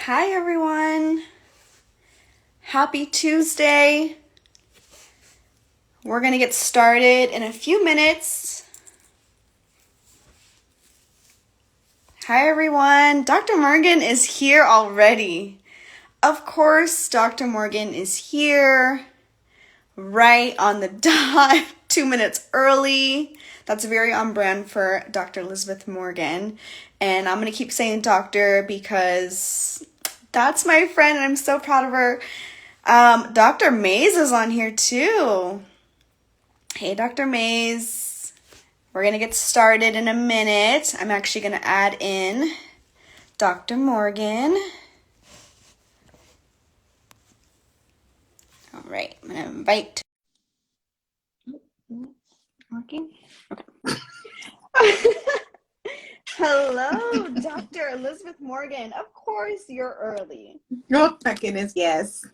Hi everyone. Happy Tuesday. We're going to get started in a few minutes. Hi everyone. Dr. Morgan is here already. Of course, Dr. Morgan is here right on the dot, 2 minutes early. That's very on brand for Dr. Elizabeth Morgan. And I'm going to keep saying doctor because that's my friend and I'm so proud of her. Dr. Mays is on here too. Hey, Dr. Mays. We're going to get started in a minute. I'm actually going to add in Dr. Morgan. All right, I'm going to invite. Working? Okay. Hello, Dr. Elizabeth Morgan. Of course, you're early. Oh, my goodness, yes.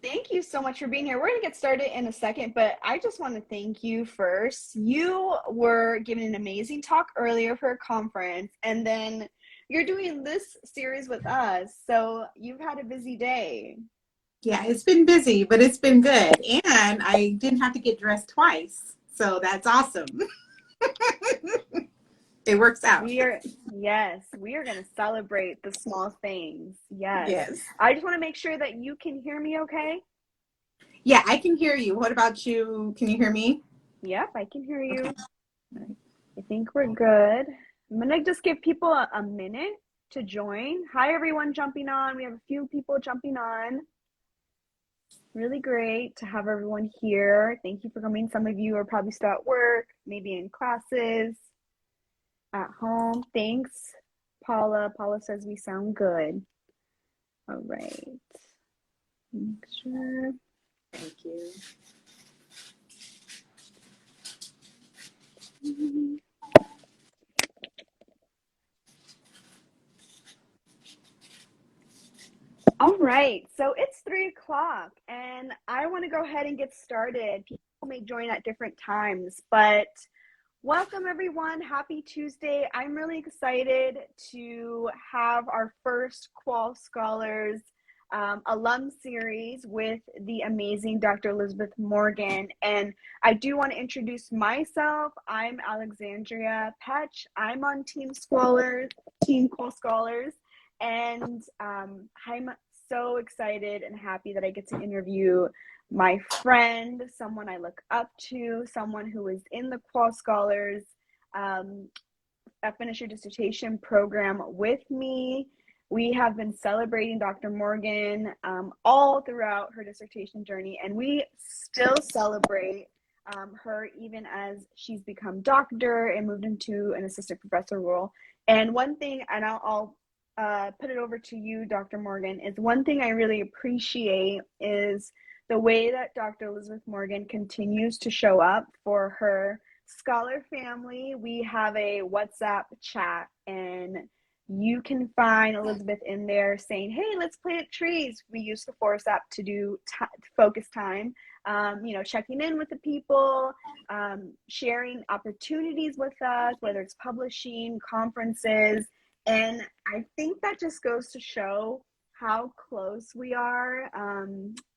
Thank you so much for being here. We're going to get started in a second, but I just want to thank you first. You were giving an amazing talk earlier for a conference, and then you're doing this series with us. So you've had a busy day. Yeah, it's been busy, but it's been good. And I didn't have to get dressed twice. So that's awesome. It works out. We are going to celebrate the small things. Yes. Yes. I just want to make sure that you can hear me okay. Yeah, I can hear you. What about you? Can you hear me? Yep, I can hear you. Okay. I think we're good. I'm going to just give people a minute to join. Hi, everyone jumping on. We have a few people jumping on. Really great to have everyone here. Thank you for coming. Some of you are probably still at work, maybe in classes, at home. Thanks, Paula. Paula says we sound good. All right. Make sure. Thank you. All right, so it's 3:00 and I want to go ahead and get started. People may join at different times, but welcome everyone. Happy Tuesday. I'm really excited to have our first Qual Scholars alum series with the amazing Dr. Elizabeth Morgan. And I do want to introduce myself. I'm Alexandria Petch. I'm on Team Qual Scholars. And I'm so excited and happy that I get to interview my friend, someone I look up to, someone who is in the Qual Scholars Finish Your Dissertation program with me. We have been celebrating Dr. Morgan all throughout her dissertation journey, and we still celebrate her even as she's become doctor and moved into an assistant professor role. And one thing, and I'll put it over to you, Dr. Morgan, is one thing I really appreciate is the way that Dr. Elizabeth Morgan continues to show up for her scholar family. We have a WhatsApp chat, and you can find Elizabeth in there saying, hey, let's plant trees. We use the Forest app to do focus time, checking in with the people, sharing opportunities with us, whether it's publishing, conferences. And I think that just goes to show how close we are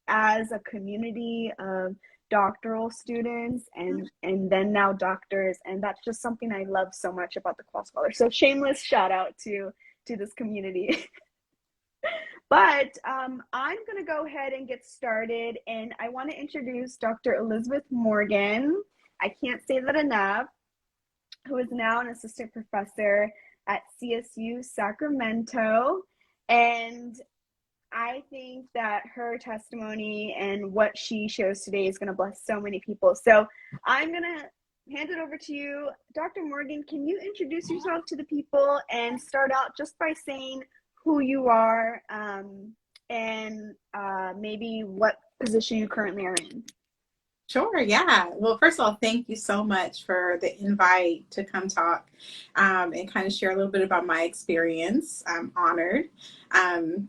as a community of doctoral students and then now doctors. And that's just something I love so much about the Qual Scholars. So shameless shout out to this community. But I'm going to go ahead and get started. And I want to introduce Dr. Elizabeth Morgan. I can't say that enough, who is now an assistant professor at CSU Sacramento. And I think that her testimony and what she shows today is going to bless so many people. So I'm going to hand it over to you. Dr. Morgan, can you introduce yourself to the people and start out just by saying who you are and maybe what position you currently are in? Sure, yeah. Well, first of all, thank you so much for the invite to come talk and kind of share a little bit about my experience. I'm honored. And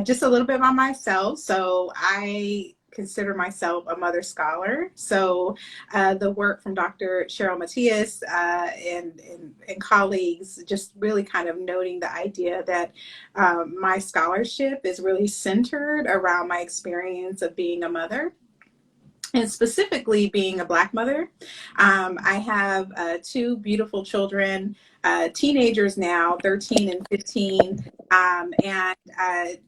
just a little bit about myself. So I consider myself a mother scholar. So the work from Dr. Cheryl Matias and colleagues just really kind of noting the idea that my scholarship is really centered around my experience of being a mother, and specifically being a Black mother. I have two beautiful children, teenagers now, 13 and 15.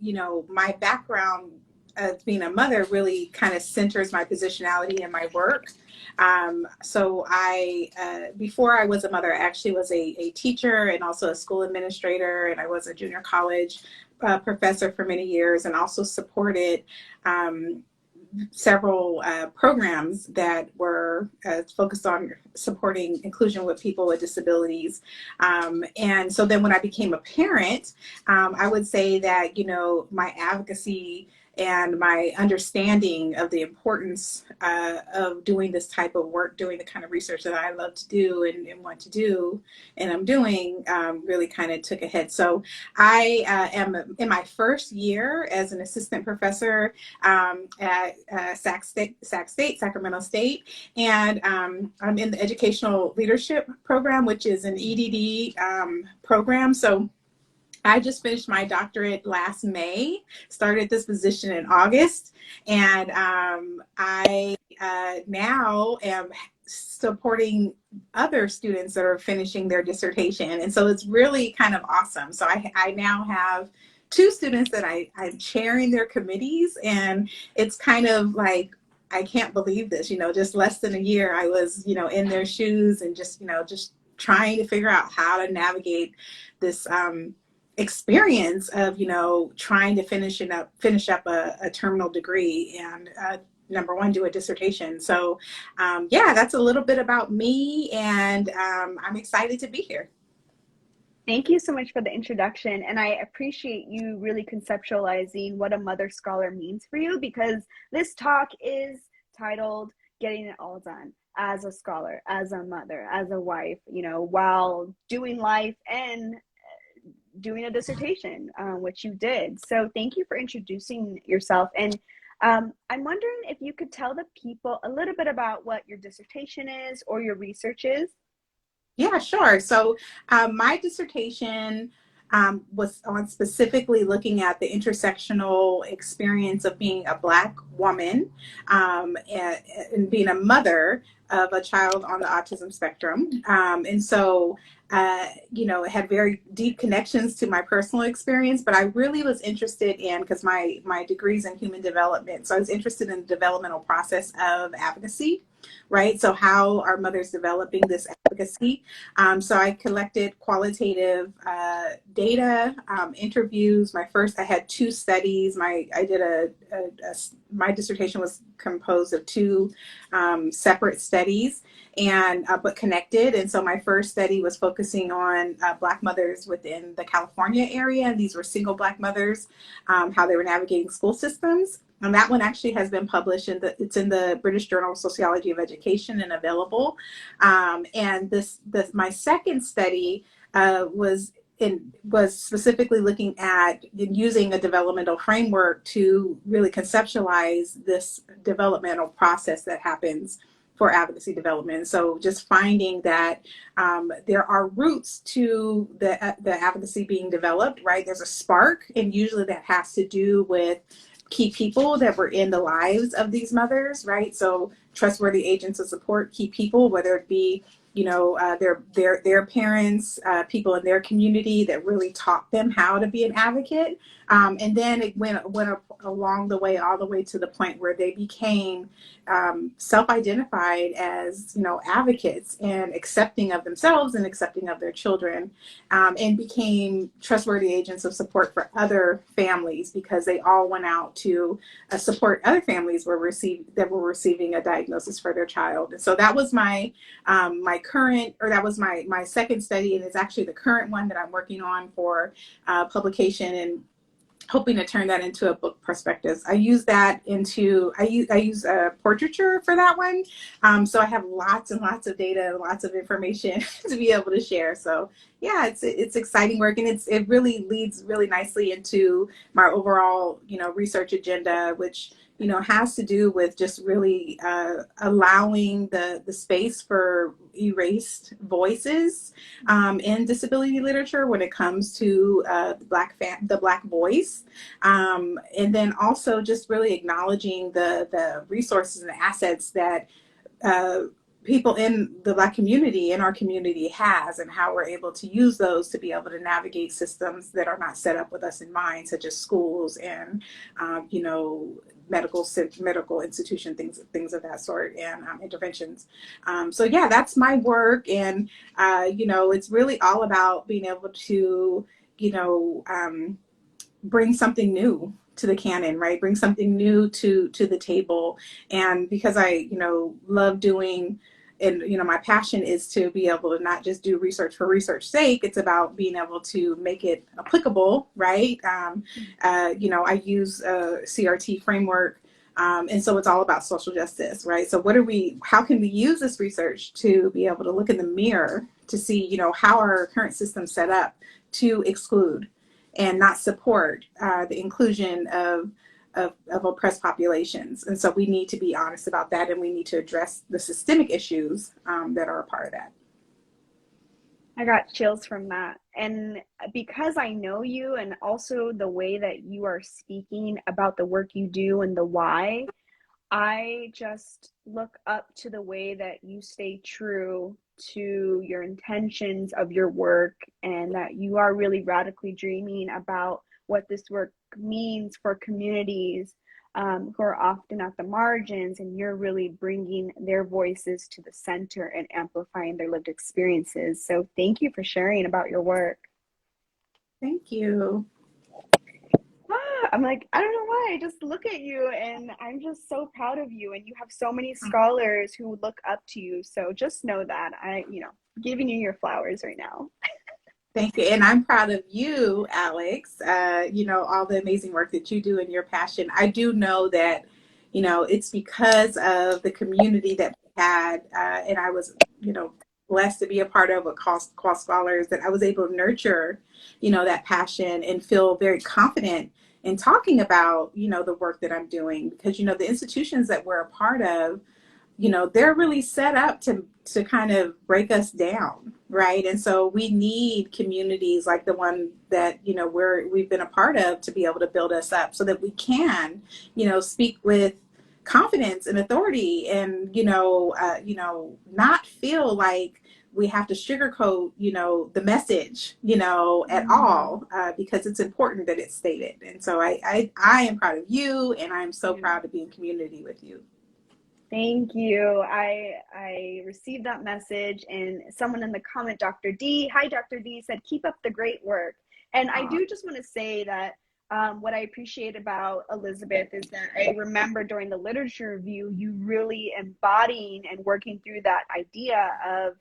You know, my background as being a mother really kind of centers my positionality in my work. So before I was a mother, I actually was a teacher and also a school administrator, and I was a junior college professor for many years, and also supported several programs that were focused on supporting inclusion with people with disabilities. And so then when I became a parent, I would say that, you know, my advocacy and my understanding of the importance of doing this type of work, doing the kind of research that I love to do and want to do, and I'm doing, really kind of took a hit. So I am in my first year as an assistant professor at Sacramento State, and I'm in the educational leadership program, which is an EDD program. So I just finished my doctorate last May, started this position in August, and I now am supporting other students that are finishing their dissertation. And so it's really kind of awesome. So I now have two students that I'm chairing their committees, and it's kind of like, I can't believe this, you know, just less than a year I was, you know, in their shoes and just, you know, just trying to figure out how to navigate this experience of, you know, trying to finish up a terminal degree and number one, do a dissertation. So yeah, that's a little bit about me, and I'm excited to be here. Thank you so much for the introduction, and I appreciate you really conceptualizing what a mother scholar means for you, because this talk is titled Getting It All Done as a scholar, as a mother, as a wife, you know, while doing life and doing a dissertation, which you did. So thank you for introducing yourself. And I'm wondering if you could tell the people a little bit about what your dissertation is or your research is. Yeah, sure. So my dissertation was on specifically looking at the intersectional experience of being a Black woman and being a mother of a child on the autism spectrum. And so, you know, it had very deep connections to my personal experience, but I really was interested in, because my degree's in human development, so I was interested in the developmental process of advocacy. Right. So how are mothers developing this advocacy? So I collected qualitative data, interviews. I had two studies. My dissertation was composed of two separate studies, and but connected. And so my first study was focusing on Black mothers within the California area. And these were single Black mothers, how they were navigating school systems. And that one actually has been published it's in the British Journal of Sociology of Education and available. And my second study was specifically looking at using a developmental framework to really conceptualize this developmental process that happens for advocacy development. So just finding that there are roots to the advocacy being developed, right? There's a spark, and usually that has to do with key people that were in the lives of these mothers, right? So trustworthy agents of support, key people, whether it be, you know, their parents, people in their community that really taught them how to be an advocate. And then it went along the way, all the way to the point where they became self-identified as, you know, advocates and accepting of themselves and accepting of their children, and became trustworthy agents of support for other families, because they all went out to support other families that were receiving a diagnosis for their child. And so that was my second study, and it's actually the current one that I'm working on for publication, and hoping to turn that into a book prospectus. I use portraiture for that one. So I have lots and lots of data, lots of information to be able to share. So Yeah, it's exciting work, and it really leads really nicely into my overall, research agenda, which, has to do with just really allowing the space for erased voices in disability literature when it comes to the Black voice, and then also just really acknowledging the resources and the assets that uh, people in the Black community, in our community, has, and how we're able to use those to be able to navigate systems that are not set up with us in mind, such as schools and medical institution, things of that sort, and interventions. So yeah, that's my work, and it's really all about being able to you know bring something new to the canon, right? Bring something new to the table. And because I, love doing, and my passion is to be able to not just do research for research sake. It's about being able to make it applicable, right? I use a CRT framework. And so it's all about social justice, right? So how can we use this research to be able to look in the mirror to see, how our current system set up to exclude and not support the inclusion of oppressed populations. And so we need to be honest about that, and we need to address the systemic issues that are a part of that. I got chills from that. And because I know you and also the way that you are speaking about the work you do and the why, I just look up to the way that you stay true to your intentions of your work, and that you are really radically dreaming about what this work means for communities who are often at the margins, and you're really bringing their voices to the center and amplifying their lived experiences. So thank you for sharing about your work. Thank you. I'm like, I don't know why. I just look at you and I'm just so proud of you. And you have so many scholars who look up to you. So just know that giving you your flowers right now. Thank you. And I'm proud of you, Alex. All the amazing work that you do and your passion. I do know that, it's because of the community that we had, and I was, blessed to be a part of Qual Scholars, that I was able to nurture, that passion and feel very confident in talking about, the work that I'm doing, because, the institutions that we're a part of, they're really set up to kind of break us down, right? And so we need communities like the one that we've been a part of to be able to build us up, so that we can speak with confidence and authority, and not feel like we have to sugarcoat the message at all, because it's important that it's stated. And so I am proud of you, and I'm so proud to be in community with you. Thank you. I received that message, and someone in the comment, Dr. D, hi Dr. D, said, keep up the great work. And I do just want to say that what I appreciate about Elizabeth is that I remember during the literature review, you really embodying and working through that idea of,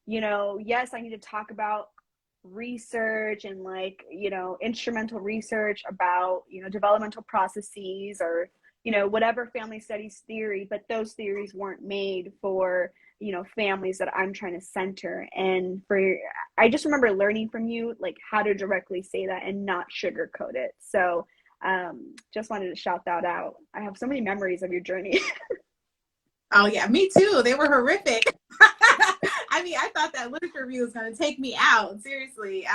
yes, I need to talk about research and instrumental research about, developmental processes, or whatever family studies theory, but those theories weren't made for, families that I'm trying to center. And I just remember learning from you, like, how to directly say that and not sugarcoat it. So just wanted to shout that out. I have so many memories of your journey. Oh yeah, me too. They were horrific. I mean, I thought that literature review was going to take me out, seriously.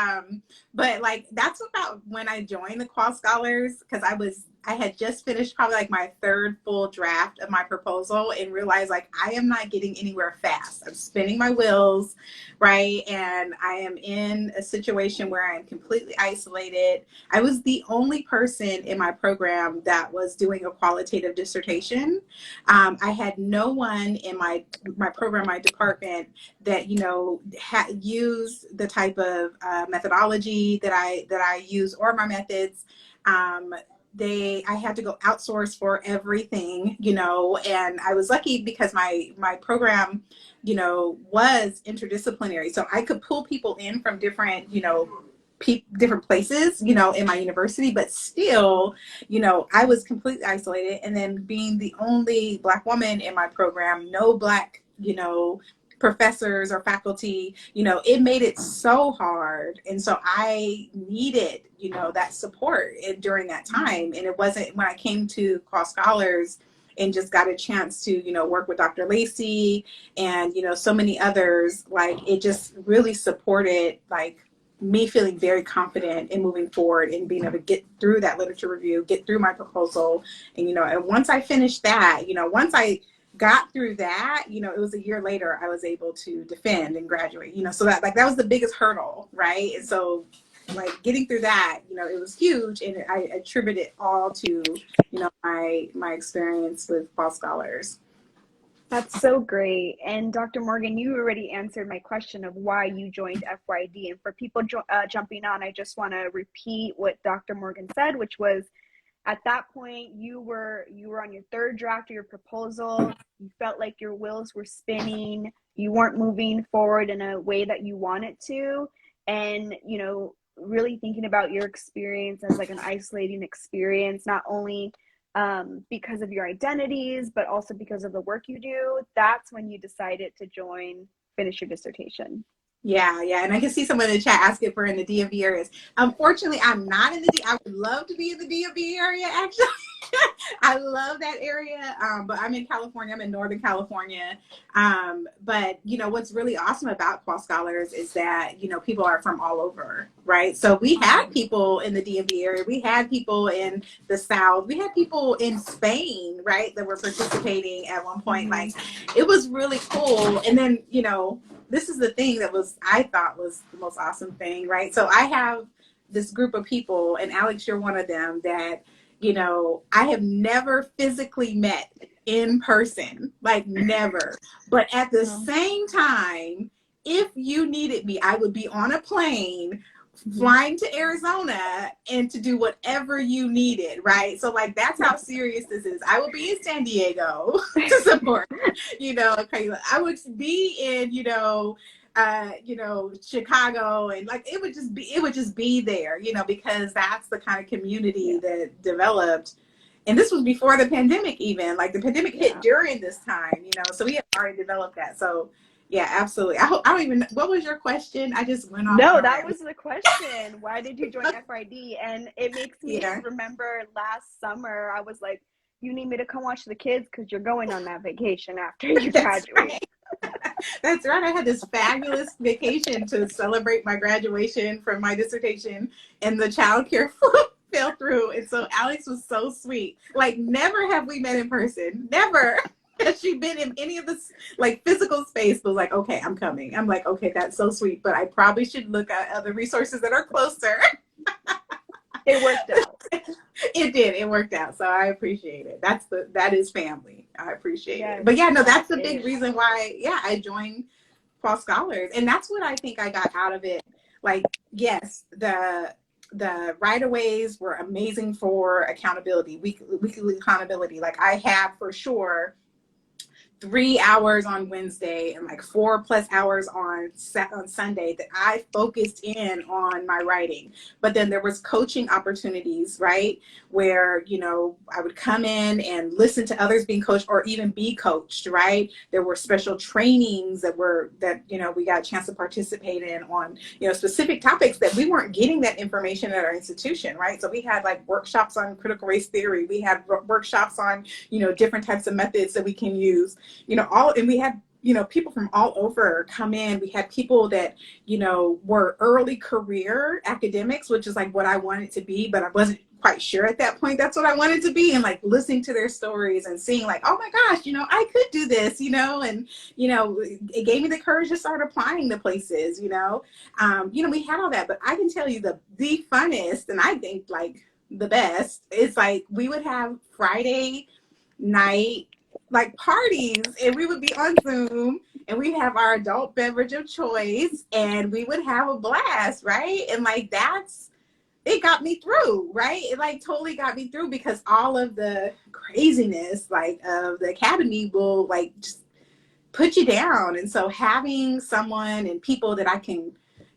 But that's about when I joined the Qual Scholars, because I had just finished probably my third full draft of my proposal, and realized I am not getting anywhere fast. I'm spinning my wheels, right? And I am in a situation where I'm completely isolated. I was the only person in my program that was doing a qualitative dissertation. I had no one in my program, my department, that had used the type of methodology that I use, or my methods. I had to go outsource for everything, and I was lucky because my program, was interdisciplinary, so I could pull people in from different, different places, in my university, but still, I was completely isolated. And then being the only Black woman in my program, no Black, professors or faculty, you know, it made it so hard. And so I needed, you know, that support during that time. And it wasn't when I came to Qual Scholars and just got a chance to, you know, work with Dr. Lacy and, you know, so many others, like it just really supported like me feeling very confident in moving forward and being able to get through that literature review, get through my proposal. And, you know, and once I finished that, you know, once I got through that, you know, it was a year later, I was able to defend and graduate, you know, so that was the biggest hurdle. Right. And so like getting through that, you know, it was huge. And I attribute it all to, you know, my experience with Qual Scholars. That's so great. And Dr. Morgan, you already answered my question of why you joined FYD. And for people jumping on, I just want to repeat what Dr. Morgan said, which was at that point you were on your third draft of your proposal. You felt like your wheels were spinning. You weren't moving forward in a way that you wanted to. And, you know, really thinking about your experience as like an isolating experience, not only because of your identities, but also because of the work you do, that's when you decided to join Finish Your Dissertation. Yeah, yeah. And I can see someone in the chat asking if we're in the DMV areas. Unfortunately, I'm not in the I would love to be in the DMV area, actually. I love that area. But I'm in California. I'm in Northern California. But, you know, what's really awesome about Qual Scholars is that, you know, people are from all over, right? So we had people in the DMV area. We had people in the South. We had people in Spain, right, that were participating at one point. Like, it was really cool. And then, you know, this is the thing that I thought was the most awesome thing, right? So I have this group of people, and Alex, you're one of them, that, you know, I have never physically met in person, like never. But at the same time, if you needed me, I would be on a plane flying to Arizona and to do whatever you needed, right? So like that's how serious this is. I would be in San Diego to support, you know, okay, I would be in, you know, Chicago, and like it would just be there, you know, because that's the kind of community that developed. And this was before the pandemic even. Like the pandemic hit during this time, you know, so we had already developed that. So yeah, absolutely. I don't even, what was your question? I just went off. No, that was the question. Why did you join FYD? And it makes me remember last summer, I was like, you need me to come watch the kids because you're going on that vacation after you graduate. Right. That's right. I had this fabulous vacation to celebrate my graduation from my dissertation, and the childcare fell through. And so Alex was so sweet. Like, never have we met in person. Never has she been in any of this like physical space, but like, okay, I'm coming. I'm like, okay, that's so sweet, but I probably should look at other resources that are closer. It worked out. It did. It worked out. So I appreciate it. That is family. I appreciate it. But yeah, no, that's the big reason why, I joined Qual Scholars. And that's what I think I got out of it. Like, yes, the right-of-ways were amazing for accountability, weekly accountability. Like I had for sure 3 hours on Wednesday and like 4+ hours on Sunday that I focused in on my writing. But then there was coaching opportunities, right? Where, you know, I would come in and listen to others being coached or even be coached, right? There were special trainings that you know, we got a chance to participate in on, you know, specific topics that we weren't getting that information at our institution, right? So we had like workshops on critical race theory. We had workshops on, you know, different types of methods that we can use. You know, and we had, you know, people from all over come in. We had people that, you know, were early career academics, which is like what I wanted to be, but I wasn't quite sure at that point that's what I wanted to be. And like listening to their stories and seeing like, oh my gosh, you know, I could do this, you know, and, you know, it gave me the courage to start applying to places, you know, we had all that, but I can tell you the funnest, and I think like the best is like, we would have Friday night like parties, and we would be on Zoom, and we'd have our adult beverage of choice, and we would have a blast, right? And like it got me through, right? It like totally got me through, because all of the craziness like of the academy will like just put you down. And so having someone and people that I can,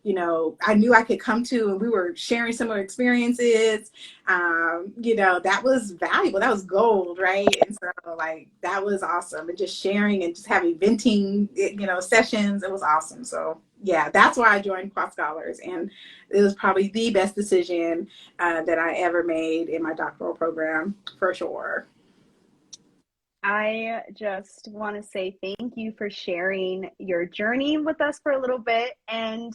I knew I could come to, and we were sharing similar experiences. That was valuable. That was gold, right? And so like that was awesome. And just sharing and just having venting, sessions, it was awesome. So yeah, that's why I joined Qual Scholars, and it was probably the best decision that I ever made in my doctoral program, for sure. I just want to say thank you for sharing your journey with us for a little bit. And,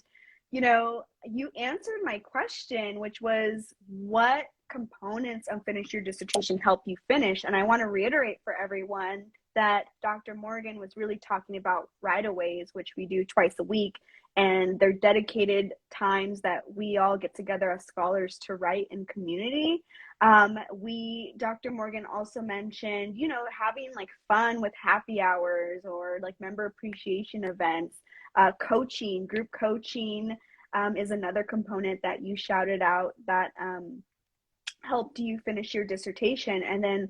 you answered my question, which was what components of Finish Your Dissertation help you finish? And I want to reiterate for everyone that Dr. Morgan was really talking about right-of-ways, which we do twice a week. And they're dedicated times that we all get together as scholars to write in community. Dr. Morgan also mentioned, having like fun with happy hours or like member appreciation events, group coaching is another component that you shouted out that helped you finish your dissertation. And then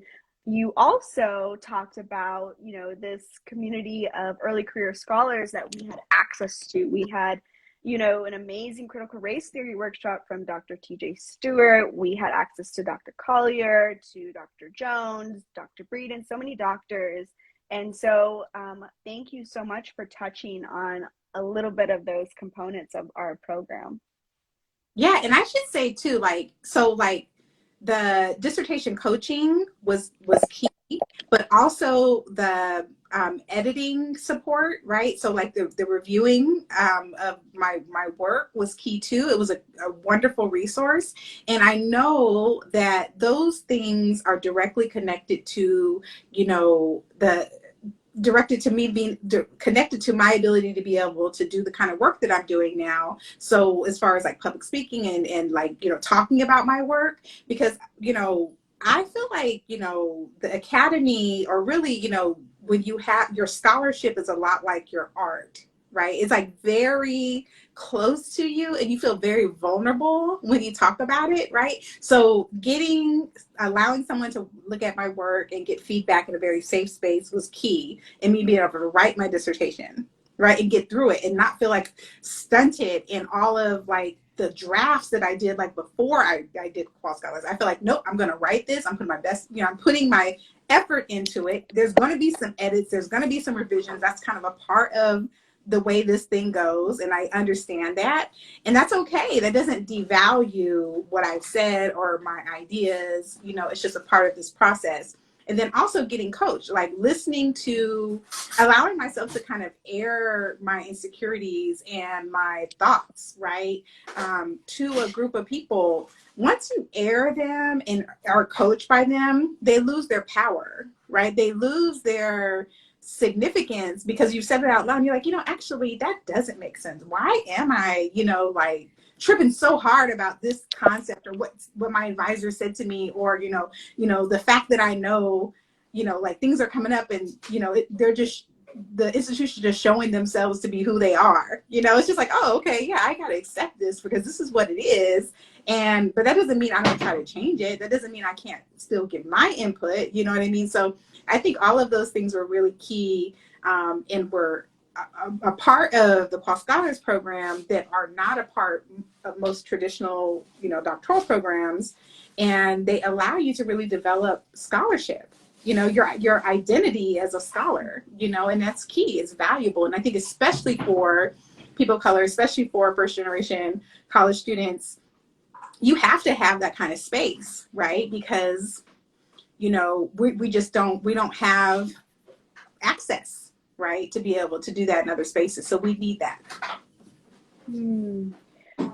you also talked about, this community of early career scholars that we had access to. We had an amazing critical race theory workshop from Dr. TJ Stewart. We had access to Dr. Collier, to Dr. Jones, Dr. Breeden, so many doctors. And so thank you so much for touching on a little bit of those components of our program. Yeah, and I should say too, the dissertation coaching was key, but also the editing support, right? So like the reviewing of my work was key too. It was a wonderful resource. And I know that those things are directly connected to, the directed to me being connected to my ability to be able to do the kind of work that I'm doing now. So as far as like public speaking and like, talking about my work, because, I feel like, the academy, or really, when you have your scholarship, is a lot like your art, right? It's like very close to you, and you feel very vulnerable when you talk about it, right? So allowing someone to look at my work and get feedback in a very safe space was key in me being able to write my dissertation, right? And get through it and not feel like stunted in all of like the drafts that I did like before I did Qual Scholars. I feel like, nope, I'm going to write this. I'm putting my best, I'm putting my effort into it. There's going to be some edits. There's going to be some revisions. That's kind of a part of the way this thing goes. And I understand that. And that's okay. That doesn't devalue what I've said or my ideas. It's just a part of this process. And then also getting coached, like allowing myself to kind of air my insecurities and my thoughts, right, to a group of people. Once you air them and are coached by them, they lose their power, right? They lose their significance because you said it out loud and you're like, actually that doesn't make sense. Why am I, like tripping so hard about this concept, or what my advisor said to me, or the fact that I know, like things are coming up and they're just, the institution just showing themselves to be who they are. It's just like, oh, okay, yeah, I gotta accept this because this is what it is. But that doesn't mean I don't try to change it. That doesn't mean I can't still give my input. You know what I mean? So I think all of those things were really key, and were a part of the Qual Scholars program that are not a part of most traditional, doctoral programs. And they allow you to really develop scholarship, your identity as a scholar, and that's key. It's valuable. And I think especially for people of color, especially for first generation college students, you have to have that kind of space, right? Because, we don't have access, right, to be able to do that in other spaces. So we need that.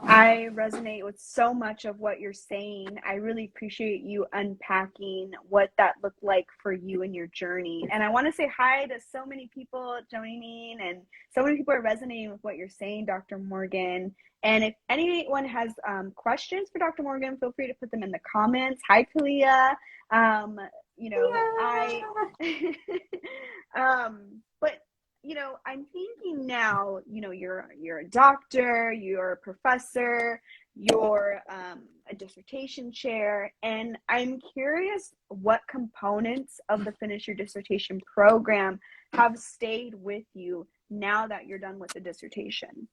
I resonate with so much of what you're saying. I really appreciate you unpacking what that looked like for you and your journey. And I want to say hi to so many people joining, and so many people are resonating with what you're saying, Dr. Morgan. And if anyone has questions for Dr. Morgan, feel free to put them in the comments. Hi, Kalia. But I'm thinking now, you're a doctor, you're a professor, you're a dissertation chair, and I'm curious what components of the Finish Your Dissertation program have stayed with you now that you're done with the dissertation.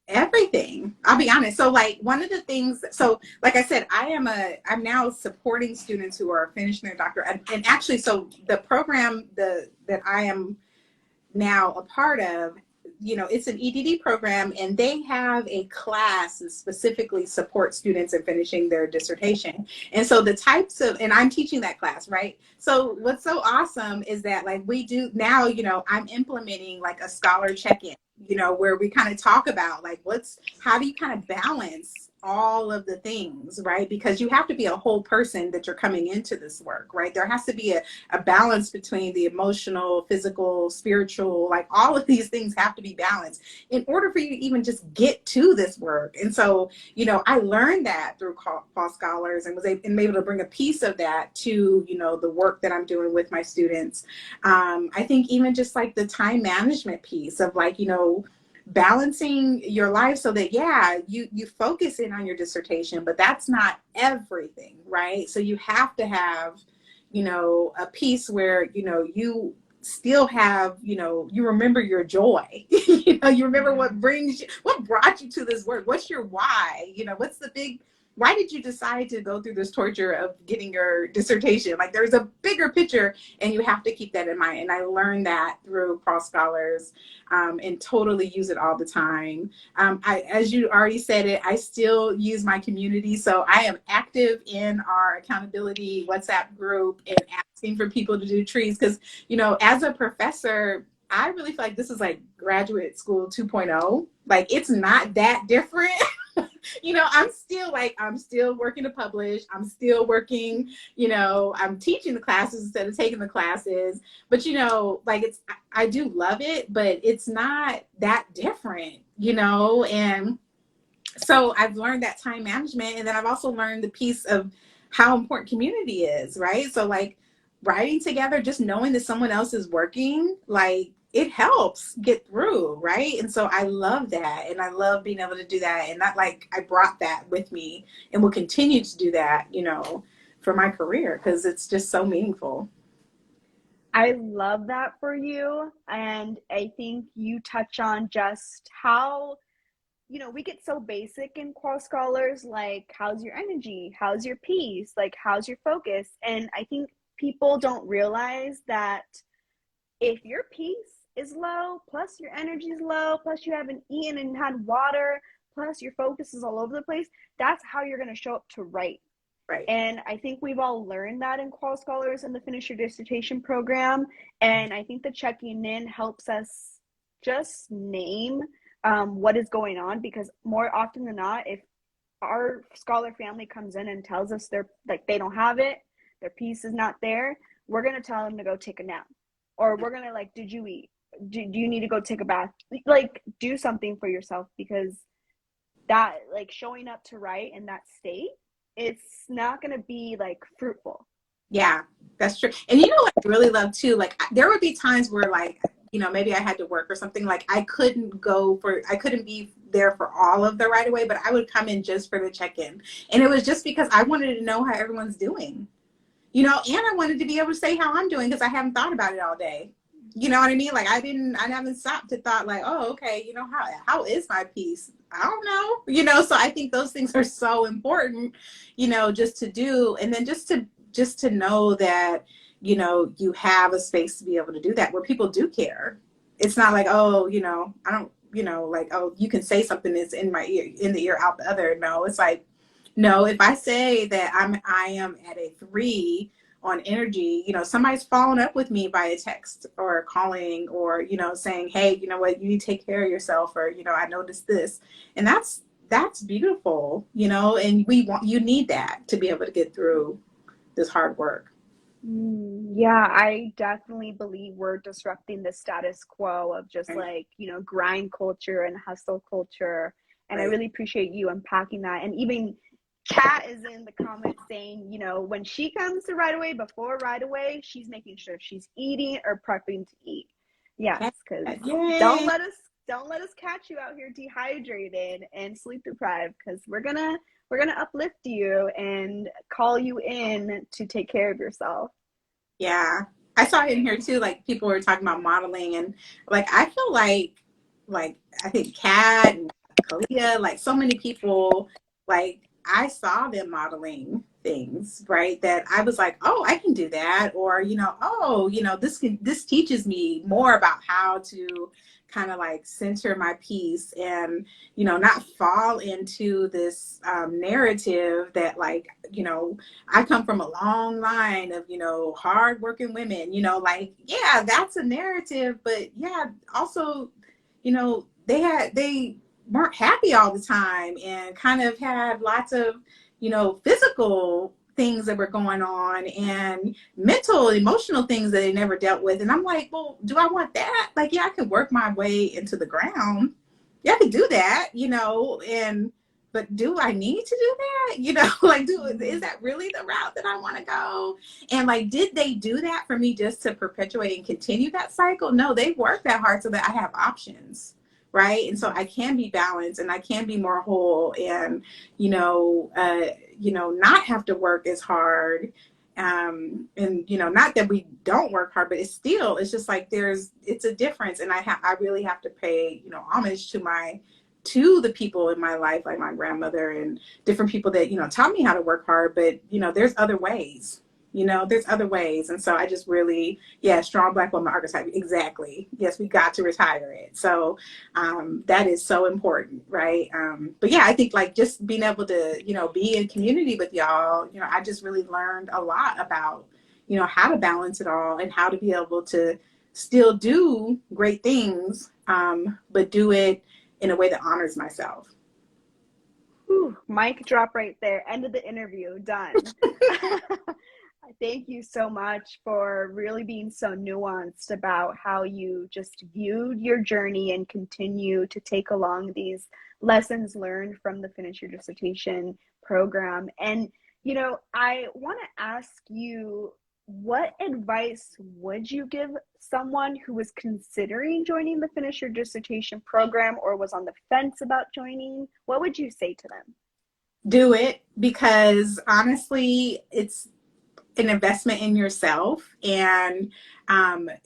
Everything. I'll be honest. So like one of the things, so like I said, I'm now supporting students who are finishing their doctorate. And actually, so the program that I am now a part of, it's an EDD program, and they have a class that specifically supports students in finishing their dissertation. And so the types of, and I'm teaching that class, right? So what's so awesome is that like we do now, I'm implementing like a scholar check-in, where we kind of talk about like how do you kind of balance all of the things, right? Because you have to be a whole person that you're coming into this work, right? There has to be a balance between the emotional, physical, spiritual, like all of these things have to be balanced in order for you to even just get to this work. And so, I learned that through Qual Scholars, and was able to bring a piece of that to, the work that I'm doing with my students. I think even just like the time management piece of like, balancing your life so that you focus in on your dissertation, but that's not everything, right? So you have to have a piece where you still have you remember your joy. You remember what brought you to this work. What's your why? Why did you decide to go through this torture of getting your dissertation? Like there's a bigger picture, and you have to keep that in mind. And I learned that through Qual Scholars, and totally use it all the time. As you already said it, I still use my community. So I am active in our accountability WhatsApp group and asking for people to do trees. Because, as a professor, I really feel like this is like graduate school 2.0. Like it's not that different. I'm still working to publish. I'm still working, I'm teaching the classes instead of taking the classes. But, I do love it, but it's not that different, and so I've learned that time management. And then I've also learned the piece of how important community is, right? So like writing together, just knowing that someone else is working, like it helps get through, right? And so I love that. And I love being able to do that. And that, like, I brought that with me and will continue to do that, for my career, because it's just so meaningful. I love that for you. And I think you touch on just how, we get so basic in Qual Scholars, like, how's your energy? How's your peace? Like, how's your focus? And I think people don't realize that if your peace is low, plus your energy is low, plus you haven't eaten and had water, plus your focus is all over the place, that's how you're going to show up to write. Right. And I think we've all learned that in Qual Scholars in the Finish Your Dissertation program. And I think the checking in helps us just name what is going on, because more often than not, if our scholar family comes in and tells us they don't have it, their piece is not there, we're going to tell them to go take a nap. Or we're going to like, did you eat? Do you need to go take a bath? Like, do something for yourself, because that, like, showing up to write in that state, it's not going to be like fruitful. Yeah, that's true. And what I really love too, like there would be times where like, maybe I had to work or something, like I couldn't be there for all of the right away, but I would come in just for the check-in. And it was just because I wanted to know how everyone's doing, and I wanted to be able to say how I'm doing, because I haven't thought about it all day. You know what I mean? Like I haven't stopped to thought like, oh, okay, how is my piece? I don't know, so I think those things are so important, just to do. And then just to know that, you have a space to be able to do that where people do care. It's not like, oh, I don't, like, oh, you can say something that's in my ear, in the ear, out the other. No, it's like, no, if I say that I am at a 3 on energy, somebody's following up with me via text or calling, or, saying, hey, you know what, you need to take care of yourself, or, I noticed this. And that's beautiful, and you need that to be able to get through this hard work. Yeah, I definitely believe we're disrupting the status quo of just like, grind culture and hustle culture. And I really appreciate you unpacking that. And even Kat is in the comments saying, when she comes to right away, before right away, she's making sure she's eating or prepping to eat. Yes, because don't let us catch you out here dehydrated and sleep deprived, because we're gonna uplift you and call you in to take care of yourself. Yeah, I saw it in here too. Like people were talking about modeling, and like I feel like I think Kat and Kalia, like so many people, like I saw them modeling things, right? That I was like, oh, I can do that. Or, oh, this teaches me more about how to kind of like center my piece and, not fall into this narrative that like, I come from a long line of, hardworking women, like, yeah, that's a narrative, but yeah, also, they weren't happy all the time and kind of had lots of, physical things that were going on and mental, emotional things that they never dealt with. And I'm like, well, do I want that? Like, yeah, I could work my way into the ground. Yeah, I could do that, but do I need to do that? Like, is that really the route that I want to go? And like, did they do that for me just to perpetuate and continue that cycle? No, they worked that hard so that I have options. Right. And so I can be balanced and I can be more whole and, not have to work as hard. And, not that we don't work hard, but it's just like it's a difference. And I really have to pay, homage to the people in my life, like my grandmother and different people that, taught me how to work hard. But, there's other ways. There's other ways. And so I just really, strong Black woman archetype. Exactly. Yes, we got to retire it. So that is so important. Right. But yeah, I think like just being able to, be in community with y'all, I just really learned a lot about, how to balance it all and how to be able to still do great things, but do it in a way that honors myself. Whew, mic drop right there. End of the interview. Done. Thank you so much for really being so nuanced about how you just viewed your journey and continue to take along these lessons learned from the Finish Your Dissertation program. And, I want to ask you, what advice would you give someone who was considering joining the Finish Your Dissertation program or was on the fence about joining? What would you say to them? Do it, because honestly, it's an investment in yourself. And I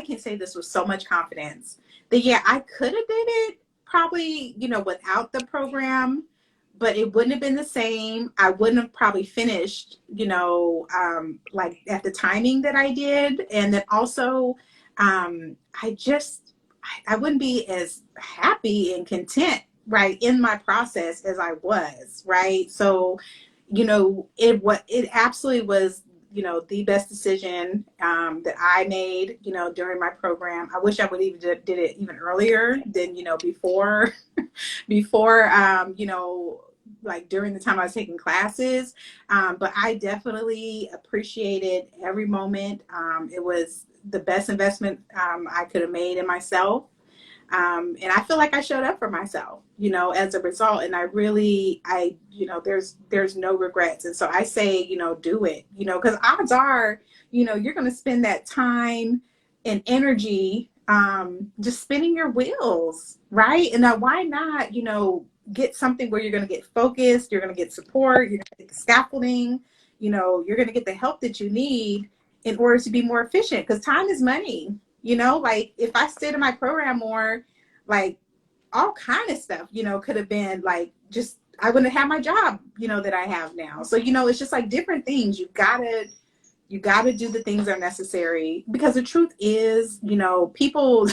can say this with so much confidence that, yeah, I could have did it probably, without the program, but it wouldn't have been the same. I wouldn't have probably finished, like at the timing that I did. And then also, I wouldn't be as happy and content, right, in my process as I was, right? So, it absolutely was, the best decision that I made, during my program. I wish I would even did it even earlier than, before, like during the time I was taking classes. But I definitely appreciated every moment. It was the best investment I could have made in myself. And I feel like I showed up for myself, as a result. And there's no regrets. And so I say, do it, because odds are, you're going to spend that time and energy, just spinning your wheels. Right. And now why not, get something where you're going to get focused, you're going to get support, you're going to get the scaffolding, you're going to get the help that you need in order to be more efficient, because time is money. Like if I stayed in my program more, like all kind of stuff, could have been like, just, I wouldn't have my job, that I have now. So, it's just like different things. You gotta do the things that are necessary, because the truth is, people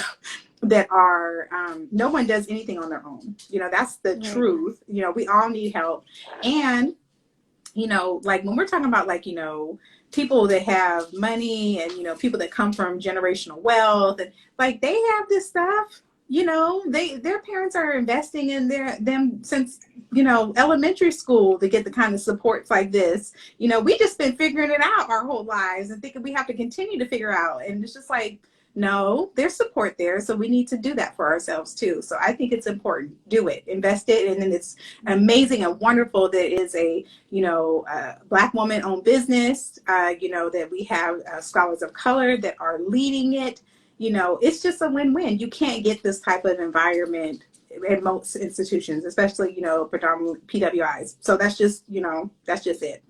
that are, no one does anything on their own. That's the truth. We all need help. And, like when we're talking about like, people that have money and, people that come from generational wealth, and like they have this stuff, their parents are investing in them since, elementary school to get the kind of supports like this. We just been figuring it out our whole lives and thinking we have to continue to figure out. And it's just like, no, there's support there. So we need to do that for ourselves too. So I think it's important. Do it, invest it. And then it's amazing and wonderful that it is a, Black woman owned business, that we have scholars of color that are leading it. It's just a win-win. You can't get this type of environment in most institutions, especially, predominantly PWIs. So that's just it.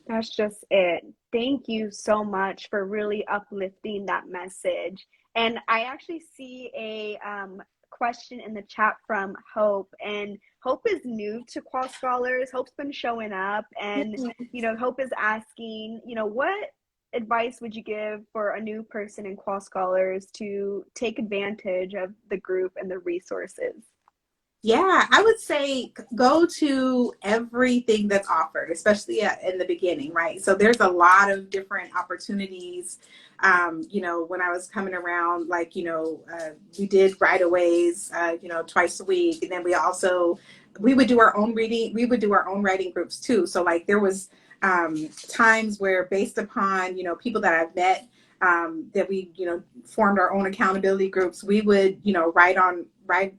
That's just it. Thank you so much for really uplifting that message. And I actually see a question in the chat from Hope, and Hope is new to Qual Scholars. Hope's been showing up, and Hope is asking, what advice would you give for a new person in Qual Scholars to take advantage of the group and the resources? Yeah, I would say go to everything that's offered, especially in the beginning, right? So there's a lot of different opportunities. When I was coming around, we did write-aways, twice a week. And then we would do our own reading. We would do our own writing groups too. So there was times where based upon, people that I've met, that we, formed our own accountability groups, we would, write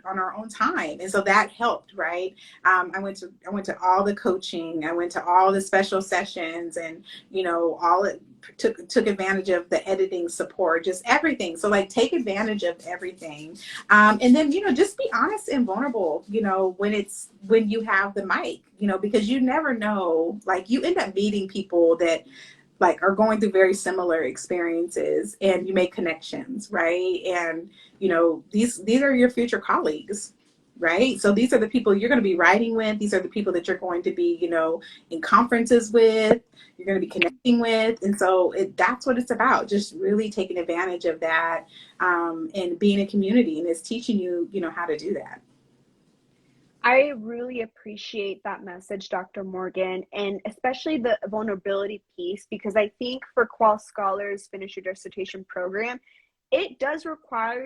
on our own time. And so that helped, right? I went to all the coaching, I went to all the special sessions, and, took advantage of the editing support, just everything. So take advantage of everything. And then, just be honest and vulnerable, when you have the mic, because you never know, you end up meeting people that are going through very similar experiences, and you make connections, right? And these are your future colleagues, right? So these are the people you're going to be writing with. These are the people that you're going to be in conferences with, you're going to be connecting with. And so that's what it's about, just really taking advantage of that, and being a community, and it's teaching you how to do that. I really appreciate that message, Dr. Morgan, and especially the vulnerability piece, because I think for Qual Scholars Finish Your Dissertation program, it does require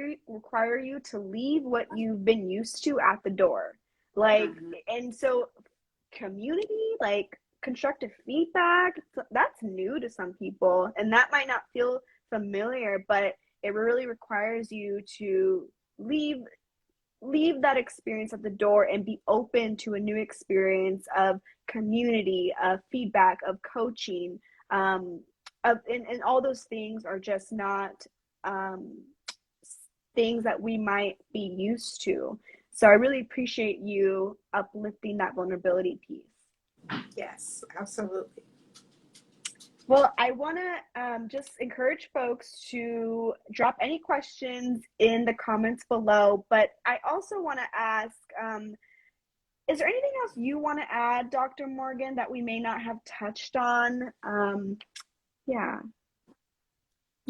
you to leave what you've been used to at the door. And so community, constructive feedback, that's new to some people, and that might not feel familiar, but it really requires you to leave that experience at the door and be open to a new experience of community, of feedback, of coaching, and all those things are just not things that we might be used to. So I really appreciate you uplifting that vulnerability piece. Yes, absolutely. Well, I want to just encourage folks to drop any questions in the comments below, but I also want to ask, is there anything else you want to add, Dr. Morgan, that we may not have touched on?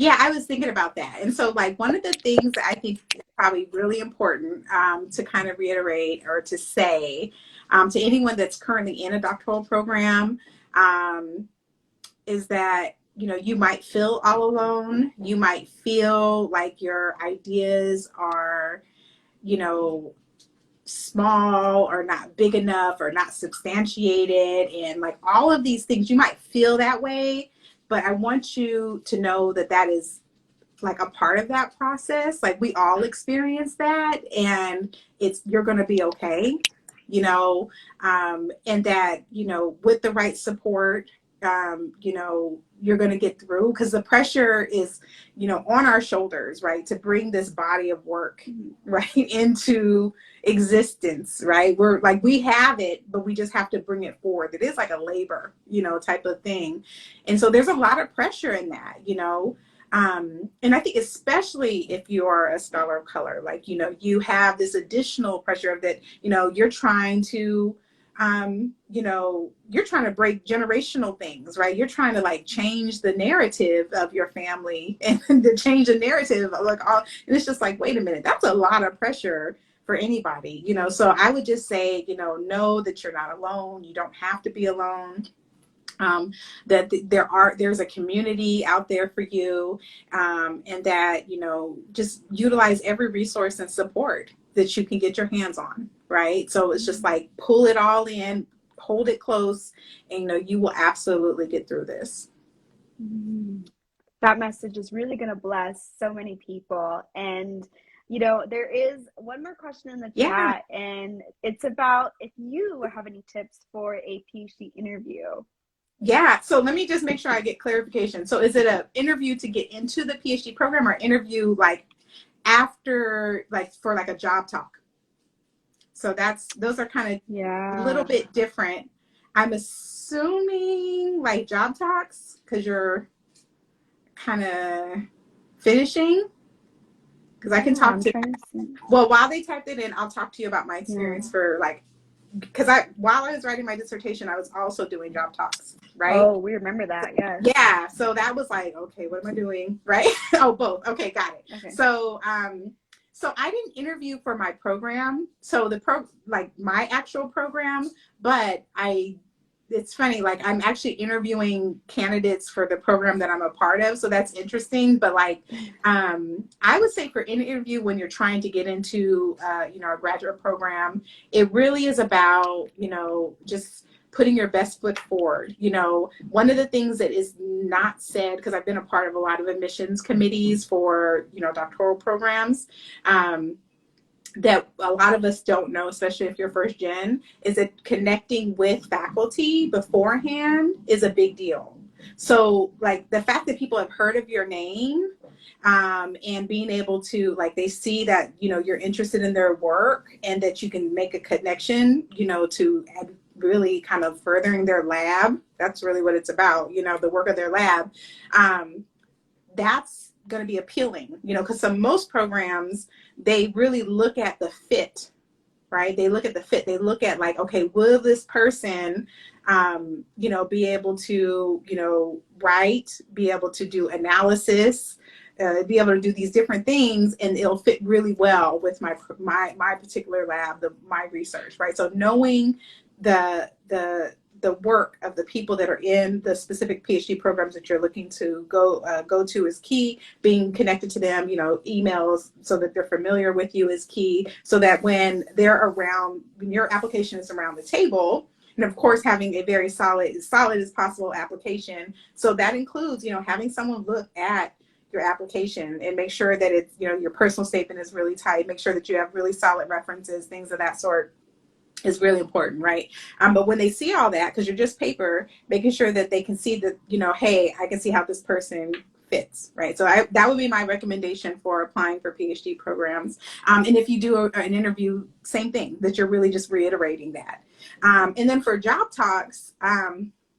Yeah, I was thinking about that. And so one of the things that I think is probably really important to kind of reiterate or to say to anyone that's currently in a doctoral program, is that, you might feel all alone. You might feel like your ideas are, small or not big enough or not substantiated. And all of these things, you might feel that way, but I want you to know that that is a part of that process. We all experience that, and you're going to be okay, and that, with the right support, you're going to get through, because the pressure is, on our shoulders, right, to bring this body of work right into existence, right? We're we have it, but we just have to bring it forward. It is like a labor, type of thing. And so there's a lot of pressure in that, and I think especially if you are a scholar of color, you have this additional pressure of that, you're trying to, you're trying to break generational things, right? You're trying to change the narrative of your family and to change the narrative of and it's just wait a minute, that's a lot of pressure for anybody, so I would just say, know that you're not alone. You don't have to be alone. That there's a community out there for you, and that, just utilize every resource and support that you can get your hands on, right? So it's just pull it all in, hold it close, and you will absolutely get through this. That message is really going to bless so many people. And there is one more question in the chat, and it's about if you have any tips for a PhD interview. Yeah, so let me just make sure I get clarification. So is it an interview to get into the PhD program, or interview after, for a job talk? So those are kind of a little bit different. I'm assuming job talks, because you're kind of finishing. because I can Yeah, talk I'm to, trying to see. well, while they typed it in, I'll talk to you about my Yeah. experience for like, because while I was writing my dissertation, I was also doing job talks, right? Oh, we remember that. Yes. Yeah, so that was like, okay, what am I doing, right? Oh, both. Okay, got it. Okay. So I didn't interview for my program, so like my actual program, but it's funny, like I'm actually interviewing candidates for the program that I'm a part of, so that's interesting. But like, I would say for an interview when you're trying to get into, a graduate program, it really is about, just putting your best foot forward. One of the things that is not said, because I've been a part of a lot of admissions committees for, doctoral programs, that a lot of us don't know, especially if you're first gen, is that connecting with faculty beforehand is a big deal. So like the fact that people have heard of your name, and being able to, like, they see that, you're interested in their work and that you can make a connection, to really kind of furthering their lab. That's really what it's about, the work of their lab. That's going to be appealing, because most programs, they really look at the fit, right? They look at the fit. They look at like, okay, will this person, be able to, write, be able to do analysis, be able to do these different things, and it'll fit really well with my particular lab, my research, right? So knowing the work of the people that are in the specific PhD programs that you're looking to go to is key. Being connected to them, emails so that they're familiar with you is key. So that when they're around, when your application is around the table, and of course having a very solid as possible application. So that includes, having someone look at your application and make sure that it's, your personal statement is really tight. Make sure that you have really solid references, things of that sort is really important, right? But when they see all that, because you're just paper, making sure that they can see that, hey, I can see how this person fits, right? So that would be my recommendation for applying for PhD programs. And if you do an interview, same thing, that you're really just reiterating that. And then for job talks,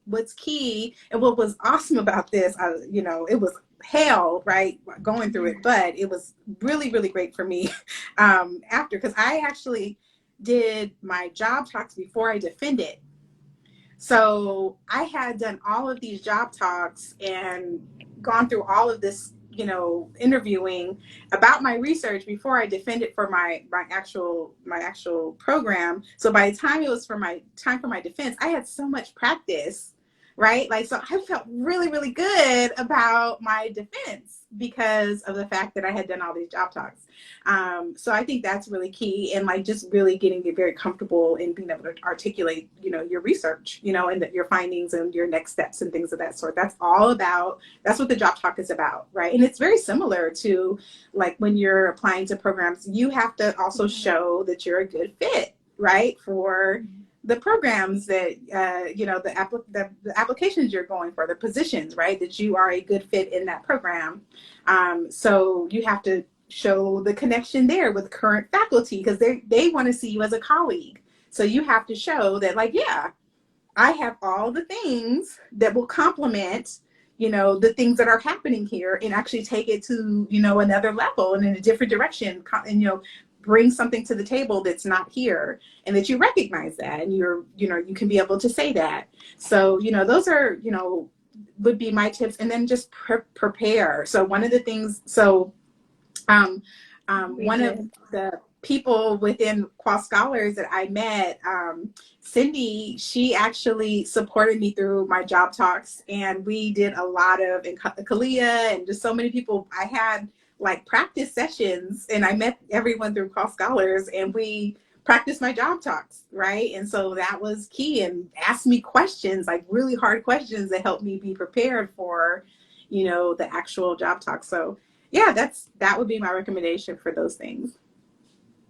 what's key and what was awesome about this, it was hell, right, going through it, but it was really, really great for me after, because I actually did my job talks before I defended. So I had done all of these job talks and gone through all of this, interviewing about my research before I defended for my actual program. So by the time it was for my time for my defense, I had so much practice, right? Like, so I felt really, really good about my defense because of the fact that I had done all these job talks. So I think that's really key, and like just really getting very comfortable in being able to articulate, your research, and your findings and your next steps and things of that sort. That's what the job talk is about, right? And it's very similar to like when you're applying to programs, you have to also show that you're a good fit, right, for the programs that, the applications you're going for, the positions, right, that you are a good fit in that program. So you have to show the connection there with current faculty, because they want to see you as a colleague. So you have to show that, like, yeah, I have all the things that will complement, the things that are happening here, and actually take it to, another level and in a different direction, and, bring something to the table that's not here, and that you recognize that, and you can be able to say that. So, those are, would be my tips. And then just prepare. So one of the things, one of the people within Qual Scholars that I met, Cindy, she actually supported me through my job talks, and we did a lot of, and Kalia, and just so many people. I had like practice sessions, and I met everyone through Qual Scholars, and we practiced my job talks, right? And so that was key, and asked me questions, like really hard questions that helped me be prepared for, the actual job talk. So yeah, that would be my recommendation for those things.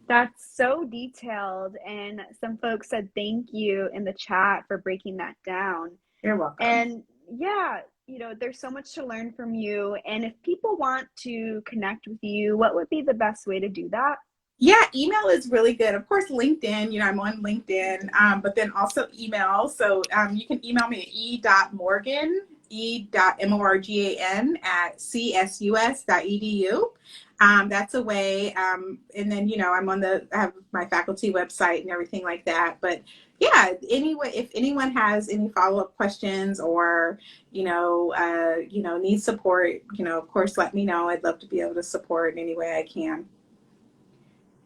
That's so detailed, and some folks said thank you in the chat for breaking that down. You're welcome. And yeah, there's so much to learn from you. And if people want to connect with you, what would be the best way to do that? Yeah, email is really good. Of course, LinkedIn, I'm on LinkedIn, but then also email. So you can email me at e.morgan e.morgan@csus.edu. That's a way. And then, I have my faculty website and everything like that. But yeah, anyway, if anyone has any follow-up questions or, needs support, of course, let me know. I'd love to be able to support in any way I can.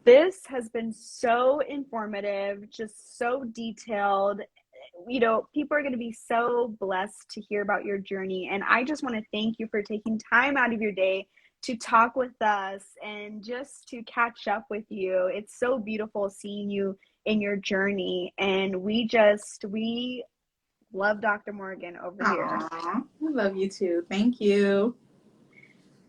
This has been so informative, just so detailed. People are going to be so blessed to hear about your journey. And I just want to thank you for taking time out of your day to talk with us and just to catch up with you. It's so beautiful seeing you in your journey. And we love Dr. Morgan over here. Aww, I love you too. Thank you.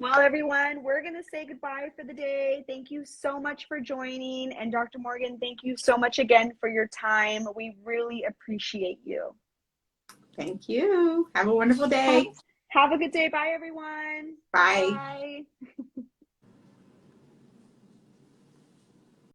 Well, everyone, we're going to say goodbye for the day. Thank you so much for joining. And Dr. Morgan, thank you so much again for your time. We really appreciate you. Thank you. Have a wonderful day. Have a good day. Bye, everyone. Bye. Bye.